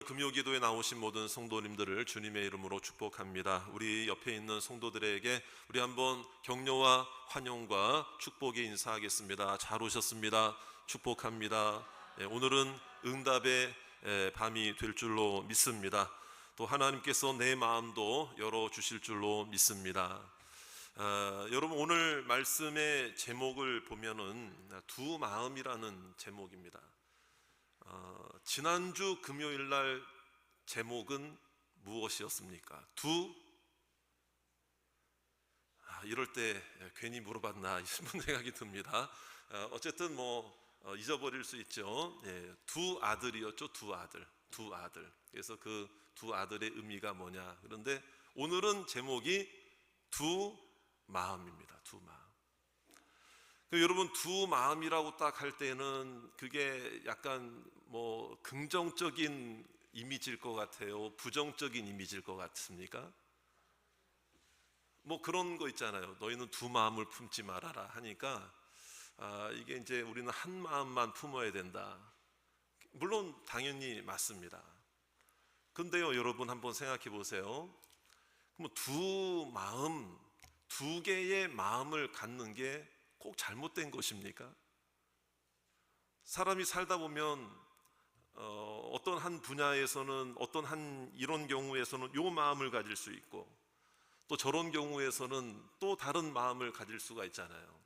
금요기도에 나오신 모든 성도님들을 주님의 이름으로 축복합니다. 우리 옆에 있는 성도들에게 우리 한번 격려와 환영과 축복의 인사하겠습니다. 잘 오셨습니다. 축복합니다. 오늘은 응답의 밤이 될 줄로 믿습니다. 또 하나님께서 내 마음도 열어주실 줄로 믿습니다. 여러분, 오늘 말씀의 제목을 보면은 두 마음이라는 제목입니다. 지난주 금요일 날 제목은 무엇이었습니까? 이럴 때 괜히 물어봤나 싶은 생각이 듭니다. 어쨌든 잊어버릴 수 있죠. 두 아들이었죠. 두 아들. 그래서 그 두 아들의 의미가 뭐냐. 그런데 오늘은 제목이 두 마음입니다. 두 마음. 여러분, 두 마음이라고 딱 할 때는 그게 약간 긍정적인 이미지일 것 같아요? 부정적인 이미지일 것 같습니까? 그런 거 있잖아요. 너희는 두 마음을 품지 말아라 하니까 이게 이제 우리는 한 마음만 품어야 된다. 물론 당연히 맞습니다. 근데요, 여러분 한번 생각해 보세요. 그럼 두 개의 마음을 갖는 게 꼭 잘못된 것입니까? 사람이 살다 보면 어떤 한 분야에서는 어떤 한 이런 경우에서는 요 마음을 가질 수 있고 또 저런 경우에서는 또 다른 마음을 가질 수가 있잖아요.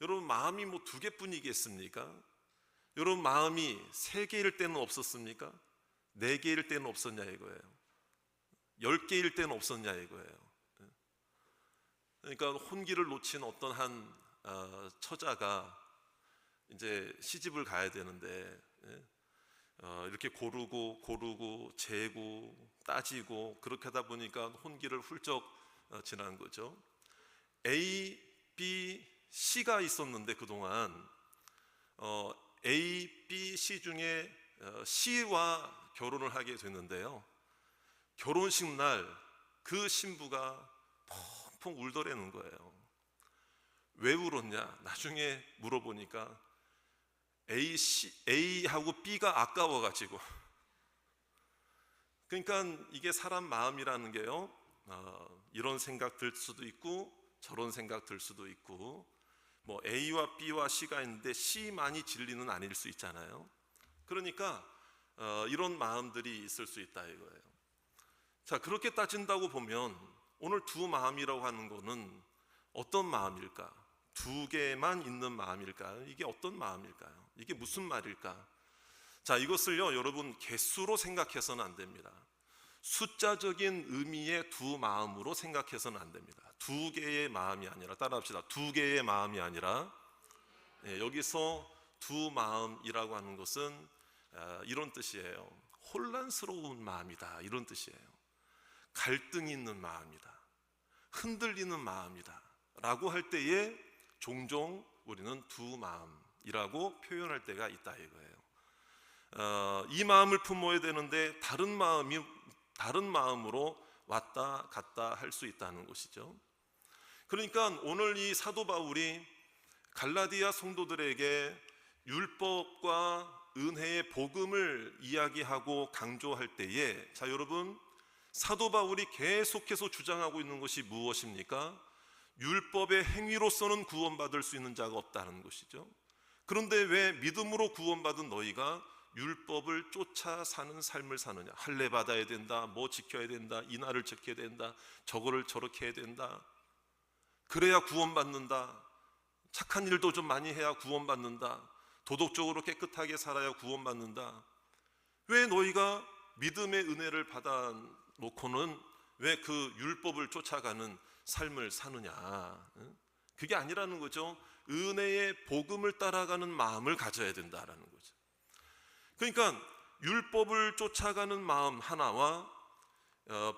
여러분, 마음이 두 개뿐이겠습니까? 여러분, 마음이 세 개일 때는 없었습니까? 네 개일 때는 없었냐 이거예요. 10개일 때는 없었냐 이거예요. 그러니까 혼기를 놓친 어떤 한 처자가 이제 시집을 가야 되는데 이렇게 고르고 재고 따지고 그렇게 하다 보니까 혼기를 훌쩍 지난 거죠. A, B, C가 있었는데 그동안 A, B, C 중에 C와 결혼을 하게 됐는데요. 결혼식 날 그 신부가 펑펑 울더라는 거예요. 왜 울었냐? 나중에 물어보니까 A하고 B가 아까워가지고. 그러니까 이게 사람 마음이라는 게요, 이런 생각 들 수도 있고 저런 생각 들 수도 있고 A와 B와 C가 있는데 C만이 진리는 아닐 수 있잖아요. 그러니까 이런 마음들이 있을 수 있다 이거예요. 자, 그렇게 따진다고 보면 오늘 두 마음이라고 하는 거는 어떤 마음일까? 두 개만 있는 마음일까요? 이게 어떤 마음일까요? 이게 무슨 말일까? 자, 이것을요, 여러분 개수로 생각해서는 안 됩니다. 숫자적인 의미의 두 마음으로 생각해서는 안 됩니다. 두 개의 마음이 아니라, 따라합시다. 두 개의 마음이 아니라, 여기서 두 마음이라고 하는 것은 이런 뜻이에요. 혼란스러운 마음이다, 이런 뜻이에요. 갈등이 있는 마음이다, 흔들리는 마음이다 라고 할 때에 종종 우리는 두 마음이라고 표현할 때가 있다 이거예요. 이 마음을 품어야 되는데 다른 마음으로 왔다 갔다 할 수 있다는 것이죠. 그러니까 오늘 이 사도 바울이 갈라디아 성도들에게 율법과 은혜의 복음을 이야기하고 강조할 때에, 자 여러분, 사도 바울이 계속해서 주장하고 있는 것이 무엇입니까? 율법의 행위로서는 구원받을 수 있는 자가 없다는 것이죠. 그런데 왜 믿음으로 구원받은 너희가 율법을 쫓아 사는 삶을 사느냐? 할례 받아야 된다, 지켜야 된다, 이날을 지켜야 된다, 저거를 저렇게 해야 된다, 그래야 구원받는다, 착한 일도 좀 많이 해야 구원받는다, 도덕적으로 깨끗하게 살아야 구원받는다. 왜 너희가 믿음의 은혜를 받아 놓고는 왜 그 율법을 쫓아가는 삶을 사느냐? 그게 아니라는 거죠. 은혜의 복음을 따라가는 마음을 가져야 된다라는 거죠. 그러니까 율법을 쫓아가는 마음 하나와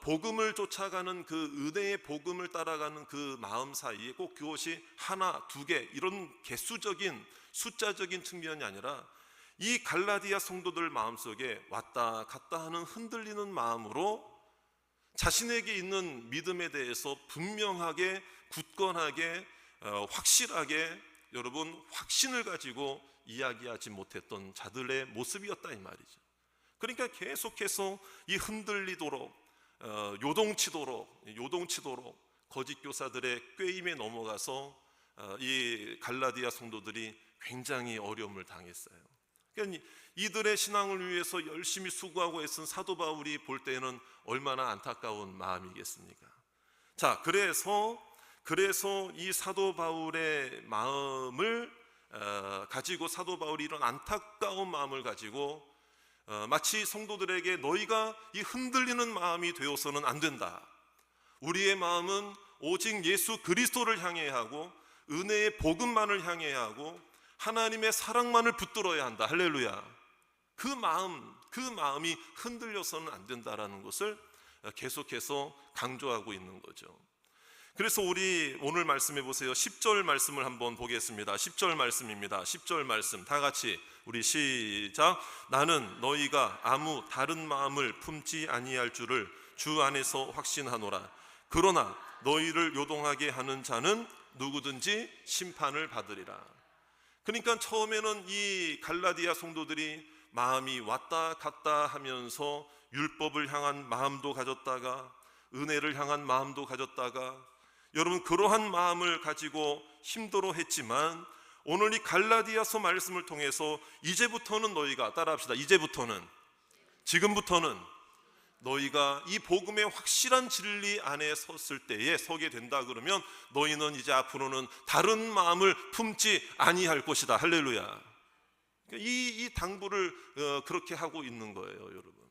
복음을 쫓아가는 그 은혜의 복음을 따라가는 그 마음 사이에 꼭 그것이 하나, 두 개 이런 개수적인 숫자적인 측면이 아니라 이 갈라디아 성도들 마음속에 왔다 갔다 하는 흔들리는 마음으로 자신에게 있는 믿음에 대해서 분명하게, 굳건하게, 확실하게 여러분 확신을 가지고 이야기하지 못했던 자들의 모습이었다 이 말이죠. 그러니까 계속해서 이 흔들리도록 요동치도록 거짓 교사들의 꾀임에 넘어가서 이 갈라디아 성도들이 굉장히 어려움을 당했어요. 그러니까 이들의 신앙을 위해서 열심히 수고하고 애쓴 사도 바울이 볼 때는 얼마나 안타까운 마음이겠습니까? 자, 그래서 이 사도 바울의 마음을 가지고, 사도 바울이 이런 안타까운 마음을 가지고 마치 성도들에게 너희가 이 흔들리는 마음이 되어서는 안 된다. 우리의 마음은 오직 예수 그리스도를 향해야 하고 은혜의 복음만을 향해야 하고 하나님의 사랑만을 붙들어야 한다. 할렐루야. 그 마음이 흔들려서는 안 된다라는 것을 계속해서 강조하고 있는 거죠. 그래서 우리 오늘 말씀해 보세요. 10절 말씀을 한번 보겠습니다. 10절 말씀입니다. 10절 말씀 다 같이 우리 시작. 나는 너희가 아무 다른 마음을 품지 아니할 줄을 주 안에서 확신하노라. 그러나 너희를 요동하게 하는 자는 누구든지 심판을 받으리라. 그러니까 처음에는 이 갈라디아 성도들이 마음이 왔다 갔다 하면서 율법을 향한 마음도 가졌다가 은혜를 향한 마음도 가졌다가, 여러분 그러한 마음을 가지고 힘들어 했지만 오늘 이 갈라디아서 말씀을 통해서 이제부터는 너희가, 따라합시다, 지금부터는 너희가 이 복음의 확실한 진리 안에 섰을 때에 서게 된다. 그러면 너희는 이제 앞으로는 다른 마음을 품지 아니할 것이다. 할렐루야. 이 당부를 그렇게 하고 있는 거예요, 여러분.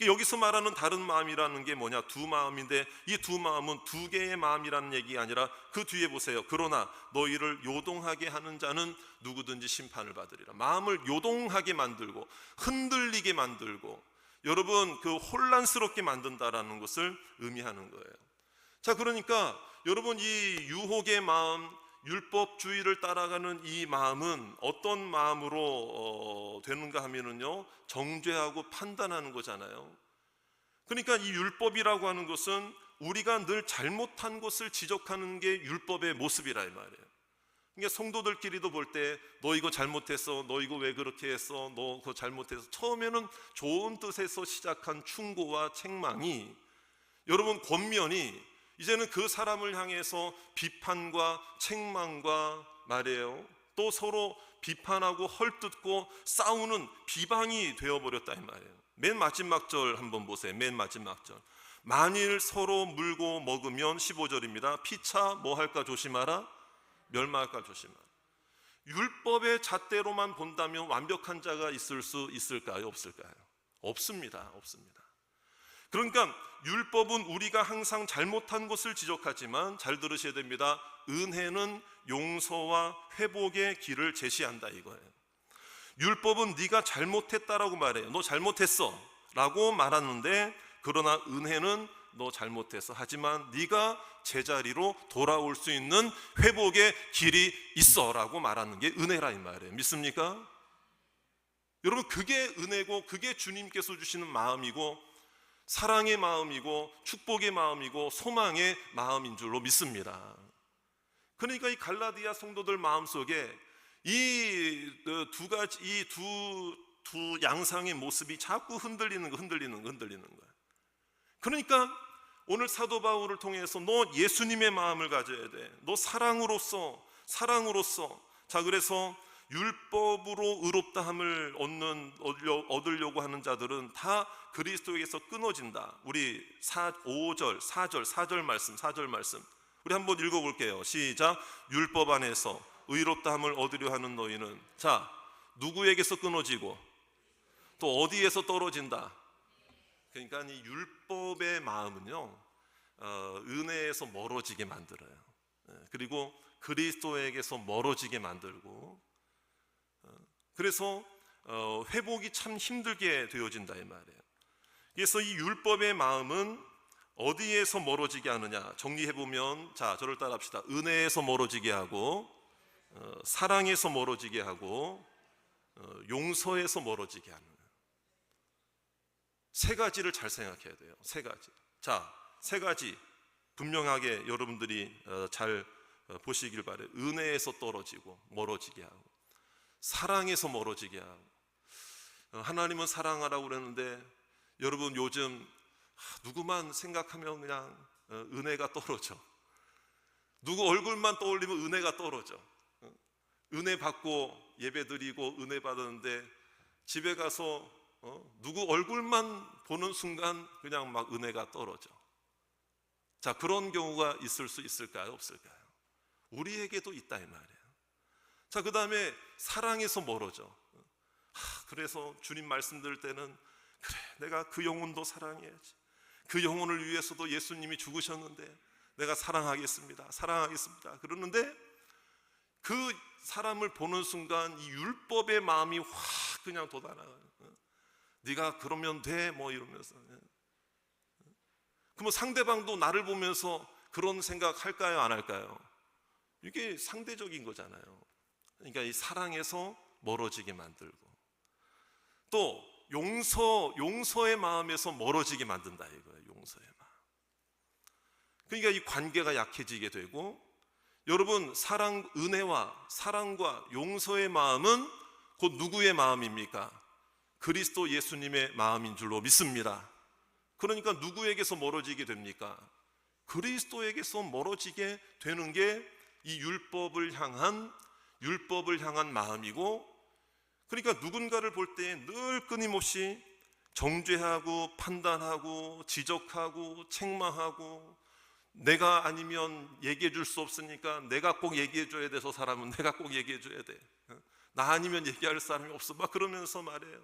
여기서 말하는 다른 마음이라는 게 뭐냐? 두 마음인데 이 두 마음은 두 개의 마음이라는 얘기가 아니라 그 뒤에 보세요. 그러나 너희를 요동하게 하는 자는 누구든지 심판을 받으리라. 마음을 요동하게 만들고 흔들리게 만들고 여러분 그 혼란스럽게 만든다라는 것을 의미하는 거예요. 자, 그러니까 여러분 이 유혹의 마음, 율법주의를 따라가는 이 마음은 어떤 마음으로 되는가 하면은요, 정죄하고 판단하는 거잖아요. 그러니까 이 율법이라고 하는 것은 우리가 늘 잘못한 것을 지적하는 게 율법의 모습이라 이 말이에요. 그러니까 성도들끼리도 볼 때 너 이거 잘못했어, 너 이거 왜 그렇게 했어, 너 그거 잘못했어. 처음에는 좋은 뜻에서 시작한 충고와 책망이 여러분 권면이 이제는 그 사람을 향해서 비판과 책망과 말이에요, 또 서로 비판하고 헐뜯고 싸우는 비방이 되어버렸다 이 말이에요. 맨 마지막 절 한번 보세요. 맨 마지막 절. 만일 서로 물고 먹으면 15절입니다. 피차 뭐 할까 조심하라, 멸망할까 조심하라. 율법의 잣대로만 본다면 완벽한 자가 있을 수 있을까요? 없을까요? 없습니다. 그러니까 율법은 우리가 항상 잘못한 것을 지적하지만 잘 들으셔야 됩니다. 은혜는 용서와 회복의 길을 제시한다 이거예요. 율법은 네가 잘못했다라고 말해요. 너 잘못했어 라고 말하는데, 그러나 은혜는 너 잘못했어, 하지만 네가 제자리로 돌아올 수 있는 회복의 길이 있어 라고 말하는 게 은혜라 이 말이에요. 믿습니까? 여러분 그게 은혜고 그게 주님께서 주시는 마음이고 사랑의 마음이고 축복의 마음이고 소망의 마음인 줄로 믿습니다. 그러니까 이 갈라디아 성도들 마음속에 이 두 양상의 모습이 자꾸 흔들리는 거예요. 그러니까 오늘 사도 바울을 통해서 너 예수님의 마음을 가져야 돼. 너 사랑으로서. 자, 그래서 율법으로 의롭다함을 얻으려고 하는 자들은 다 그리스도에게서 끊어진다. 우리 4절 말씀 우리 한번 읽어볼게요. 시작. 율법 안에서 의롭다함을 얻으려 하는 너희는, 자, 누구에게서 끊어지고 또 어디에서 떨어진다. 그러니까 이 율법의 마음은요, 은혜에서 멀어지게 만들어요. 그리고 그리스도에게서 멀어지게 만들고, 그래서 회복이 참 힘들게 되어진다 이 말이에요. 그래서 이 율법의 마음은 어디에서 멀어지게 하느냐, 정리해보면, 자, 저를 따라합시다. 은혜에서 멀어지게 하고, 사랑에서 멀어지게 하고, 용서에서 멀어지게 하는 세 가지를 잘 생각해야 돼요. 세 가지. 자, 세 가지 분명하게 여러분들이 잘 보시길 바래요. 은혜에서 떨어지고 멀어지게 하고, 사랑에서 멀어지게 하고, 하나님은 사랑하라고 그랬는데 여러분 요즘 누구만 생각하면 그냥 은혜가 떨어져. 누구 얼굴만 떠올리면 은혜가 떨어져. 은혜 받고 예배 드리고 은혜 받았는데 집에 가서 누구 얼굴만 보는 순간 그냥 막 은혜가 떨어져. 자, 그런 경우가 있을 수 있을까요? 없을까요? 우리에게도 있다 이 말이에요. 자, 그 다음에 사랑에서 멀어져. 그래서 주님 말씀 들을 때는 그래, 내가 그 영혼도 사랑해야지. 그 영혼을 위해서도 예수님이 죽으셨는데 내가 사랑하겠습니다. 사랑하겠습니다. 그러는데 그 사람을 보는 순간 이 율법의 마음이 확 그냥 돋아나요. 네가 그러면 돼 뭐 이러면서. 그러면 상대방도 나를 보면서 그런 생각 할까요? 안 할까요? 이게 상대적인 거잖아요. 그러니까 이 사랑에서 멀어지게 만들고 또 용서의 마음에서 멀어지게 만든다 이거예요. 용서의 마음. 그러니까 이 관계가 약해지게 되고, 여러분 은혜와 사랑과 용서의 마음은 곧 누구의 마음입니까? 그리스도 예수님의 마음인 줄로 믿습니다. 그러니까 누구에게서 멀어지게 됩니까? 그리스도에게서 멀어지게 되는 게 이 율법을 향한 마음이고, 그러니까 누군가를 볼 때 늘 끊임없이 정죄하고 판단하고 지적하고 책망하고, 내가 아니면 얘기해 줄 수 없으니까 내가 꼭 얘기해 줘야 돼. 저 사람은 내가 꼭 얘기해 줘야 돼. 나 아니면 얘기할 사람이 없어. 막 그러면서 말해요.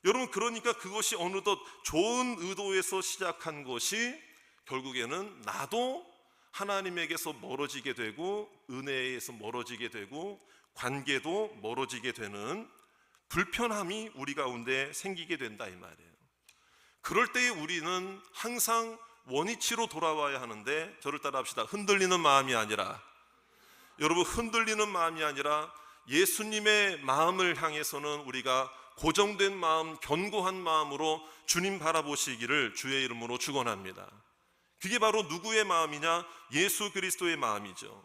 여러분, 그러니까 그것이 어느덧 좋은 의도에서 시작한 것이 결국에는 나도 하나님에게서 멀어지게 되고 은혜에서 멀어지게 되고 관계도 멀어지게 되는 불편함이 우리 가운데 생기게 된다 이 말이에요. 그럴 때에 우리는 항상 원위치로 돌아와야 하는데, 저를 따라 합시다. 흔들리는 마음이 아니라, 여러분 흔들리는 마음이 아니라 예수님의 마음을 향해서는 우리가 고정된 마음, 견고한 마음으로 주님 바라보시기를 주의 이름으로 축원합니다. 그게 바로 누구의 마음이냐? 예수 그리스도의 마음이죠.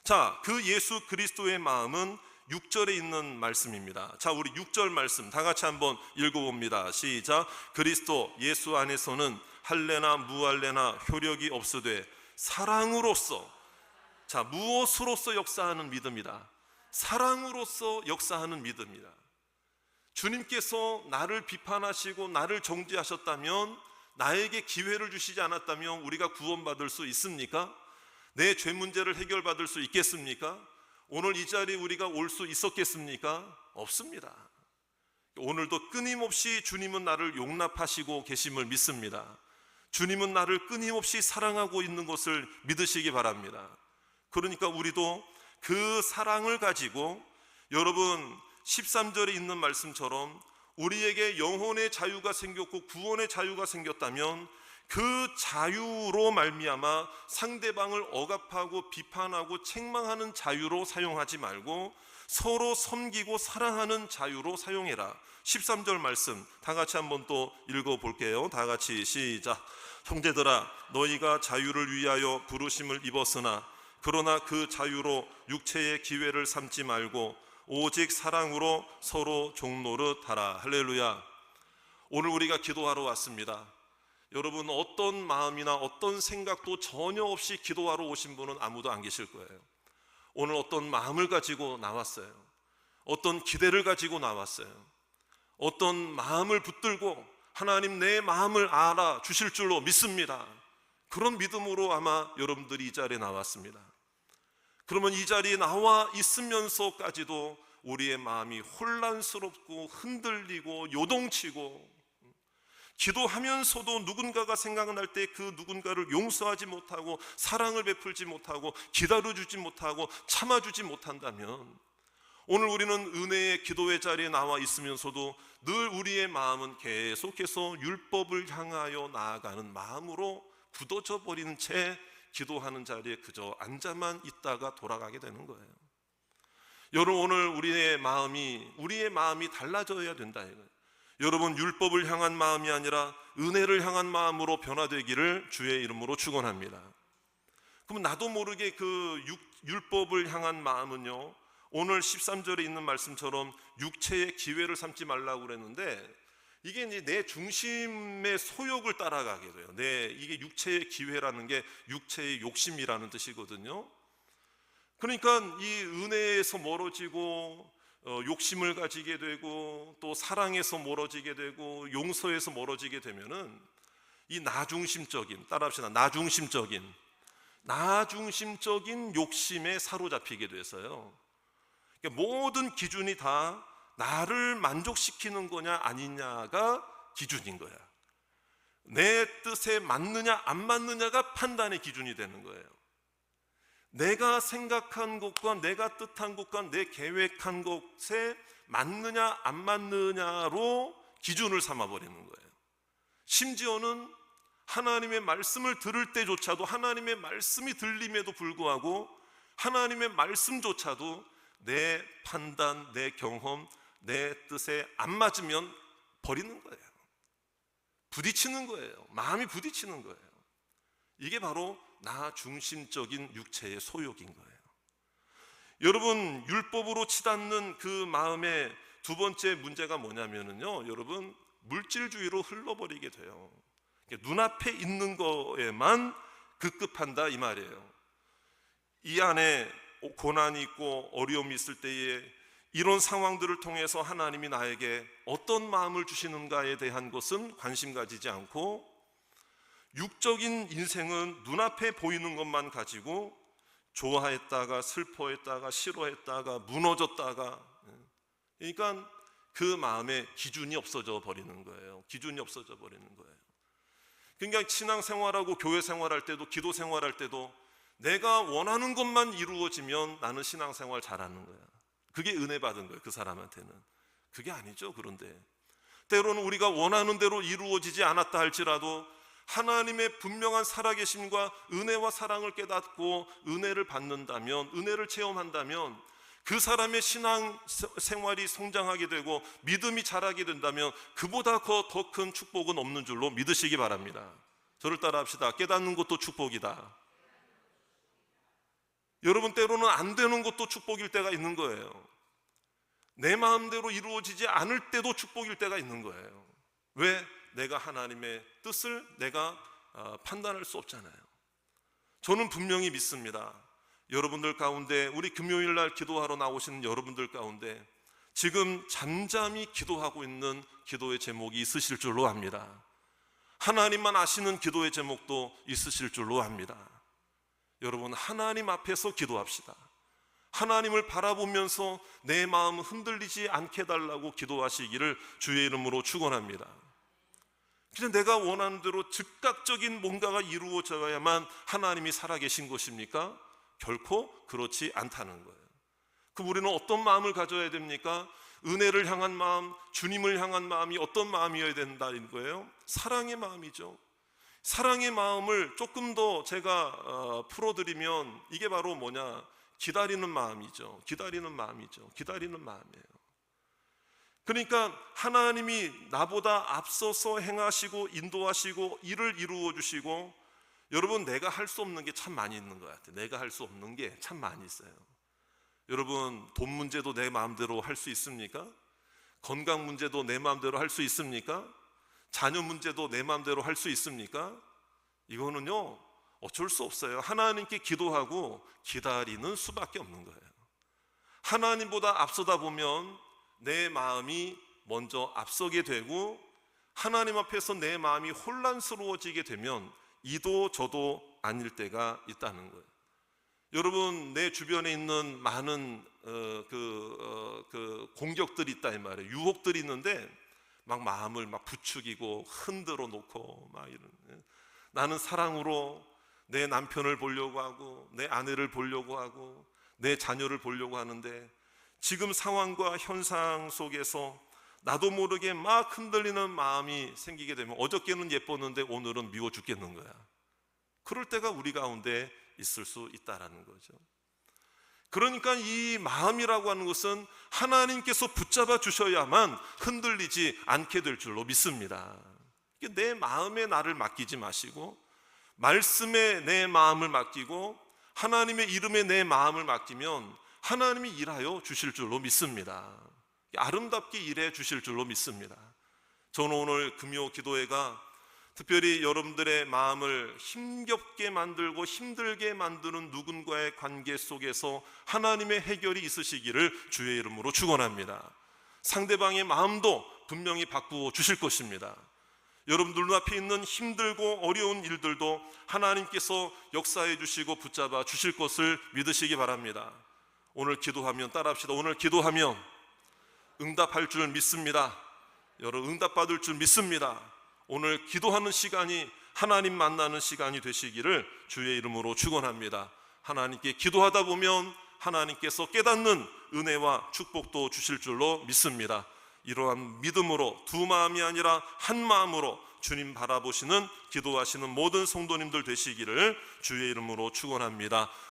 자, 그 예수 그리스도의 마음은 6절에 있는 말씀입니다. 자, 우리 6절 말씀 다 같이 한번 읽어봅니다. 시작. 그리스도 예수 안에서는 할례나 무할례나 효력이 없으되 사랑으로서, 자, 무엇으로서 역사하는 믿음이다. 사랑으로서 역사하는 믿음이다. 주님께서 나를 비판하시고 나를 정죄하셨다면, 나에게 기회를 주시지 않았다면 우리가 구원받을 수 있습니까? 내 죄 문제를 해결받을 수 있겠습니까? 오늘 이 자리에 우리가 올 수 있었겠습니까? 없습니다. 오늘도 끊임없이 주님은 나를 용납하시고 계심을 믿습니다. 주님은 나를 끊임없이 사랑하고 있는 것을 믿으시기 바랍니다. 그러니까 우리도 그 사랑을 가지고, 여러분 13절에 있는 말씀처럼 우리에게 영혼의 자유가 생겼고 구원의 자유가 생겼다면 그 자유로 말미암아 상대방을 억압하고 비판하고 책망하는 자유로 사용하지 말고 서로 섬기고 사랑하는 자유로 사용해라. 13절 말씀 다 같이 한번 또 읽어볼게요. 다 같이 시작. 형제들아, 너희가 자유를 위하여 부르심을 입었으나 그러나 그 자유로 육체의 기회를 삼지 말고 오직 사랑으로 서로 종노릇 하라. 할렐루야. 오늘 우리가 기도하러 왔습니다. 여러분, 어떤 마음이나 어떤 생각도 전혀 없이 기도하러 오신 분은 아무도 안 계실 거예요. 오늘 어떤 마음을 가지고 나왔어요. 어떤 기대를 가지고 나왔어요. 어떤 마음을 붙들고 하나님 내 마음을 알아 주실 줄로 믿습니다. 그런 믿음으로 아마 여러분들이 이 자리에 나왔습니다. 그러면 이 자리에 나와 있으면서까지도 우리의 마음이 혼란스럽고 흔들리고 요동치고, 기도하면서도 누군가가 생각날 때 그 누군가를 용서하지 못하고 사랑을 베풀지 못하고 기다려주지 못하고 참아주지 못한다면, 오늘 우리는 은혜의 기도의 자리에 나와 있으면서도 늘 우리의 마음은 계속해서 율법을 향하여 나아가는 마음으로 굳어져 버리는 채 기도하는 자리에 그저 앉아만 있다가 돌아가게 되는 거예요. 여러분, 오늘 우리의 마음이 달라져야 된다 이거예요. 여러분, 율법을 향한 마음이 아니라 은혜를 향한 마음으로 변화되기를 주의 이름으로 축원합니다. 그럼 나도 모르게 그 율법을 향한 마음은요, 오늘 13절에 있는 말씀처럼 육체의 기회를 삼지 말라고 그랬는데, 이게 이제 내 중심의 소욕을 따라가게 돼요. 이게 육체의 기회라는 게 육체의 욕심이라는 뜻이거든요. 그러니까 이 은혜에서 멀어지고 욕심을 가지게 되고, 또 사랑에서 멀어지게 되고, 용서에서 멀어지게 되면은 이 나중심적인, 따라합시다, 나중심적인 욕심에 사로잡히게 돼서요. 그러니까 모든 기준이 다 나를 만족시키는 거냐 아니냐가 기준인 거야. 내 뜻에 맞느냐 안 맞느냐가 판단의 기준이 되는 거예요. 내가 생각한 것과 내가 뜻한 것과 내 계획한 것에 맞느냐 안 맞느냐로 기준을 삼아버리는 거예요. 심지어는 하나님의 말씀을 들을 때조차도, 하나님의 말씀이 들림에도 불구하고 하나님의 말씀조차도 내 판단, 내 경험, 내 뜻에 안 맞으면 버리는 거예요. 부딪히는 거예요. 마음이 부딪히는 거예요. 이게 바로 나 중심적인 육체의 소욕인 거예요. 여러분, 율법으로 치닫는 그 마음의 두 번째 문제가 뭐냐면요, 여러분, 물질주의로 흘러버리게 돼요. 눈앞에 있는 거에만 급급한다 이 말이에요. 이 안에 고난이 있고 어려움이 있을 때에 이런 상황들을 통해서 하나님이 나에게 어떤 마음을 주시는가에 대한 것은 관심 가지지 않고, 육적인 인생은 눈앞에 보이는 것만 가지고 좋아했다가 슬퍼했다가 싫어했다가 무너졌다가, 그러니까 그 마음에 기준이 없어져 버리는 거예요. 기준이 없어져 버리는 거예요. 그러니까 신앙생활하고 교회 생활할 때도, 기도 생활할 때도 내가 원하는 것만 이루어지면 나는 신앙생활 잘하는 거야. 그게 은혜 받은 거예요, 그 사람한테는. 그게 아니죠. 그런데 때로는 우리가 원하는 대로 이루어지지 않았다 할지라도 하나님의 분명한 살아계심과 은혜와 사랑을 깨닫고 은혜를 받는다면, 은혜를 체험한다면, 그 사람의 신앙 생활이 성장하게 되고 믿음이 자라게 된다면 그보다 더 큰 축복은 없는 줄로 믿으시기 바랍니다. 저를 따라 합시다. 깨닫는 것도 축복이다. 여러분, 때로는 안 되는 것도 축복일 때가 있는 거예요. 내 마음대로 이루어지지 않을 때도 축복일 때가 있는 거예요. 왜? 내가 하나님의 뜻을 내가 판단할 수 없잖아요. 저는 분명히 믿습니다. 여러분들 가운데, 우리 금요일 날 기도하러 나오시는 여러분들 가운데 지금 잠잠히 기도하고 있는 기도의 제목이 있으실 줄로 압니다. 하나님만 아시는 기도의 제목도 있으실 줄로 압니다. 여러분, 하나님 앞에서 기도합시다. 하나님을 바라보면서 내 마음 흔들리지 않게 해달라고 기도하시기를 주의 이름으로 축원합니다. 그냥 내가 원하는 대로 즉각적인 뭔가가 이루어져야만 하나님이 살아계신 것입니까? 결코 그렇지 않다는 거예요. 그럼 우리는 어떤 마음을 가져야 됩니까? 은혜를 향한 마음, 주님을 향한 마음이 어떤 마음이어야 된다는 거예요? 사랑의 마음이죠. 사랑의 마음을 조금 더 제가 풀어드리면 이게 바로 뭐냐? 기다리는 마음이죠. 기다리는 마음이죠. 기다리는 마음이에요. 그러니까 하나님이 나보다 앞서서 행하시고 인도하시고 일을 이루어 주시고, 여러분, 내가 할 수 없는 게 참 많이 있는 것 같아요. 내가 할 수 없는 게 참 많이 있어요. 여러분, 돈 문제도 내 마음대로 할 수 있습니까? 건강 문제도 내 마음대로 할 수 있습니까? 자녀 문제도 내 마음대로 할 수 있습니까? 이거는요, 어쩔 수 없어요. 하나님께 기도하고 기다리는 수밖에 없는 거예요. 하나님보다 앞서다 보면 내 마음이 먼저 앞서게 되고, 하나님 앞에서 내 마음이 혼란스러워지게 되면 이도 저도 아닐 때가 있다는 거예요. 여러분, 내 주변에 있는 많은 공격들이 있다 이 말이에요. 유혹들이 있는데 막 마음을 막 부추기고 흔들어 놓고 막 이런, 나는 사랑으로 내 남편을 보려고 하고 내 아내를 보려고 하고 내 자녀를 보려고 하는데, 지금 상황과 현상 속에서 나도 모르게 막 흔들리는 마음이 생기게 되면 어저께는 예뻤는데 오늘은 미워 죽겠는 거야. 그럴 때가 우리 가운데 있을 수 있다라는 거죠. 그러니까 이 마음이라고 하는 것은 하나님께서 붙잡아 주셔야만 흔들리지 않게 될 줄로 믿습니다. 내 마음에 나를 맡기지 마시고, 말씀에 내 마음을 맡기고, 하나님의 이름에 내 마음을 맡기면 하나님이 일하여 주실 줄로 믿습니다. 아름답게 일해 주실 줄로 믿습니다. 저는 오늘 금요 기도회가 특별히 여러분들의 마음을 힘겹게 만들고 힘들게 만드는 누군가의 관계 속에서 하나님의 해결이 있으시기를 주의 이름으로 축원합니다. 상대방의 마음도 분명히 바꾸어 주실 것입니다. 여러분들 눈앞에 있는 힘들고 어려운 일들도 하나님께서 역사해 주시고 붙잡아 주실 것을 믿으시기 바랍니다. 오늘 기도하면 따라합시다. 오늘 기도하면 응답할 줄 믿습니다. 여러분 응답받을 줄 믿습니다. 오늘 기도하는 시간이 하나님 만나는 시간이 되시기를 주의 이름으로 축원합니다. 하나님께 기도하다 보면 하나님께서 깨닫는 은혜와 축복도 주실 줄로 믿습니다. 이러한 믿음으로 두 마음이 아니라 한 마음으로 주님 바라보시는 기도하시는 모든 성도님들 되시기를 주의 이름으로 축원합니다.